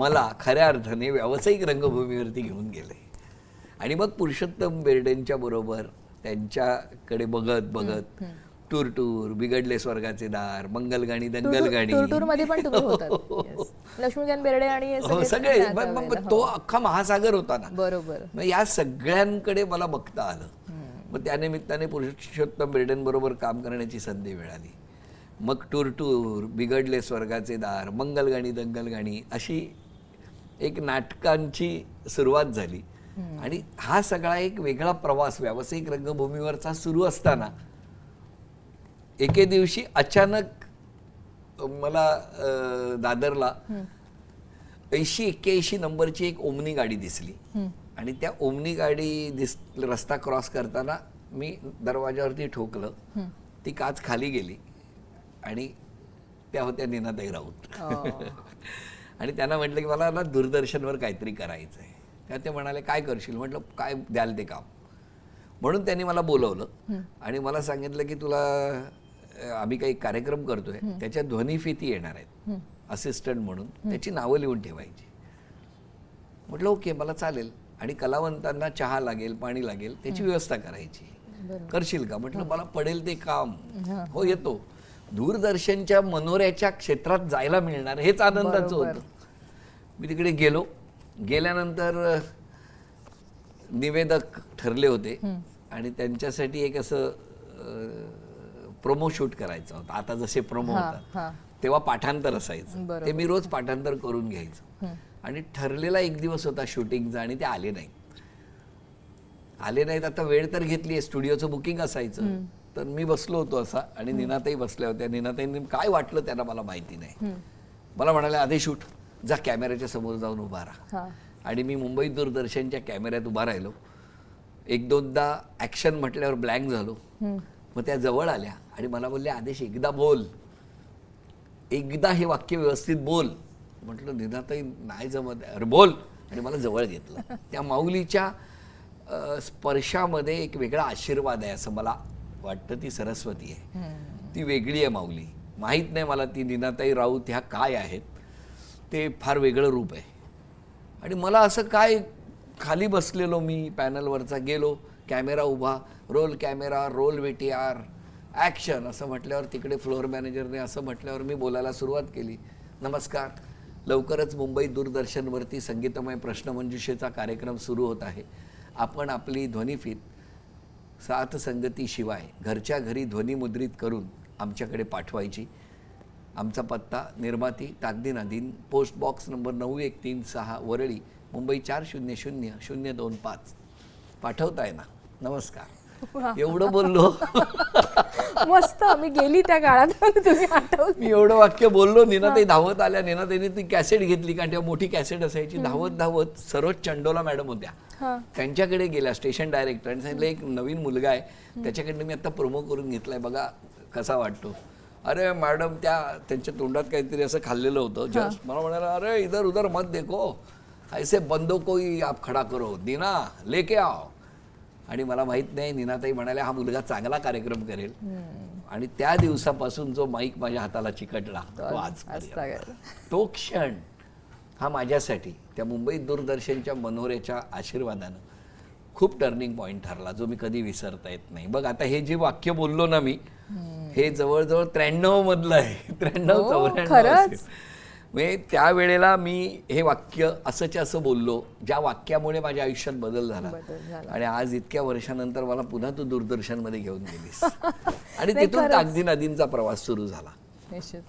मला खऱ्या अर्थाने व्यावसायिक रंगभूमीवरती घेऊन गेले. आणि मग पुरुषोत्तम बेर्डेंच्या बरोबर त्यांच्याकडे बघत बघत टूर टूर, बिघडले स्वर्गाचे दार, मंगलगाणी, दंगलगाणी, टूर मध्ये पण तुम्ही होतात. Yes. लक्ष्मीकांत बेर्डे आणि हे हो सगळे सगळे. त्या मग वेळेला, तो हो. अख्खा महासागर होता ना. बरोबर. मग या सगळ्यांकडे मला बघता आलं. मग त्यानिमित्ताने पुरुषोत्तम बेर्डेंबरोबर काम करण्याची संधी मिळाली. मग टूर टूर, बिघडले स्वर्गाचे दार, मंगलगाणी, दंगलगाणी अशी एक नाटकांची सुरुवात झाली. आणि हा सगळा एक वेगळा प्रवास व्यावसायिक रंगभूमीवरचा सुरू असताना एके दिवशी अचानक मला दादरला 80-81 नंबरची एक ओमनी गाडी दिसली. आणि त्या ओमनी गाडी रस्ता क्रॉस करताना मी दरवाजावरती ठोकलं. ती काच खाली गेली आणि त्या होत्या नीनाताई राऊत. आणि त्यांना म्हटलं की मला ना दूरदर्शनवर काहीतरी करायचं आहे. त्या ते म्हणाले काय करशील. म्हटलं काय द्याल ते काम. म्हणून त्यांनी मला बोलवलं आणि मला सांगितलं की तुला आम्ही काही कार्यक्रम करतोय त्याच्या ध्वनिफिती येणार आहेत असिस्टंट म्हणून, त्याची नावं लिहून ठेवायची. म्हटलं ओके मला चालेल. आणि कलावंतांना चहा लागेल, पाणी लागेल, त्याची व्यवस्था करायची. करशील का. म्हटलं मला पडेल ते काम. हो येतो. दूरदर्शनच्या मनोऱ्याच्या क्षेत्रात जायला मिळणार हेच आनंदाचं होतं. मी तिकडे गेलो. गेल्यानंतर निवेदक ठरले होते आणि त्यांच्यासाठी एक असं प्रोमो शूट करायचं होतं. आता जसे प्रोमो होतात तेव्हा पाठांतर असायचं, ते मी रोज पाठांतर करून घ्यायचो. आणि ठरलेला एक दिवस होता शूटिंगचा आणि ते आले नाहीत. आता वेळ तर घेतली आहे, स्टुडिओचं बुकिंग असायचं. तर मी बसलो होतो असा आणि नीनाताई बसल्या होत्या. नीनाताईंनी काय वाटलं त्यांना मला माहिती नाही. मला म्हणाले आधी शूट, जा कॅमेऱ्याच्या समोर जाऊन उभा राहा. आणि मी मुंबई दूरदर्शनच्या कॅमेऱ्यात उभा राहिलो. एक दोनदा ॲक्शन म्हटल्यावर ब्लँक झालो. मग त्या जवळ आल्या आणि मला बोलले आदेश एकदा बोल, एकदा हे वाक्य व्यवस्थित बोल. म्हटलं नीनाताई नाही जमत. अरे बोल. आणि मला जवळ घेतलं. त्या माऊलीच्या स्पर्शामध्ये एक वेगळा आशीर्वाद आहे असं मला वाटतं. ती सरस्वती आहे, ती वेगळी आहे माऊली. माहीत नाही मला ती नीनाताई राऊत ह्या काय आहेत, ते फार वेगळं रूप आहे. आणि मला असं काय, खाली बसलेलो मी पॅनलवरचा, गेलो कॅमेरा उभा, roll camera, roll VTR, action असं म्हटल्यावर तिकडे फ्लोअर मॅनेजरने असं म्हटल्यावर मी बोलायला सुरुवात केली. नमस्कार, लवकरच मुंबई दूरदर्शनवरती संगीतमय प्रश्नमंजुषेचा कार्यक्रम सुरू होत आहे. आपण आपली ध्वनिफीत साथ संगतीशिवाय घरच्या घरी ध्वनिमुद्रित करून आमच्याकडे पाठवायची. आमचा पत्ता निर्माती ताकदी नादीन, post box number 9136 Worli, Mumbai 400025. पाठवताय ना. नमस्कार. एवढं बोललो. मस्त. मी गेली त्या काळात. तुम्ही आठवलं. मी एवढं वाक्य बोललो. नीनाताई धावत आल्या. नीनाताईने ती कॅसेट घेतली, कारण तेव्हा मोठी कॅसेट असायची. धावत धावत सरोज चंडोला मॅडम होत्या, त्यांच्याकडे गेल्या, स्टेशन डायरेक्टर, आणि सांगितलं एक नवीन मुलगा आहे, त्याच्याकडनं मी आता प्रोमो करून घेतलाय, बघा कसा वाटतो. अरे मॅडम त्यांच्या तोंडात काहीतरी असं खाल्लेलं होतं जस्ट. मला म्हणाला अरे इधर उधर मत देखो, ऐसे बंदो कोई आप खडा करो, नीना लेके आओ. आणि मला माहित नाही, नीनाताई म्हणाल्या हा मुलगा चांगला कार्यक्रम करेल. आणि त्या दिवसापासून जो माईक माझ्या हाताला चिकटला तो आज, तो क्षण हा माझ्यासाठी त्या मुंबई दूरदर्शनच्या मनोऱ्याच्या आशीर्वादानं खूप टर्निंग पॉईंट ठरला, जो मी कधी विसरता येत नाही. बघ आता हे जे वाक्य बोललो ना मी, हे जवळजवळ 93 मधलं आहे. 93-94. म्हणजे त्यावेळेला मी हे वाक्य असंच्या असं बोललो, ज्या वाक्यामुळे माझ्या आयुष्यात बदल झाला. आणि आज इतक्या वर्षानंतर मला पुन्हा तू दूरदर्शनमध्ये घेऊन गेलीस आणि तिथून ताकदी नदींचा प्रवास सुरू झाला. निश्चित.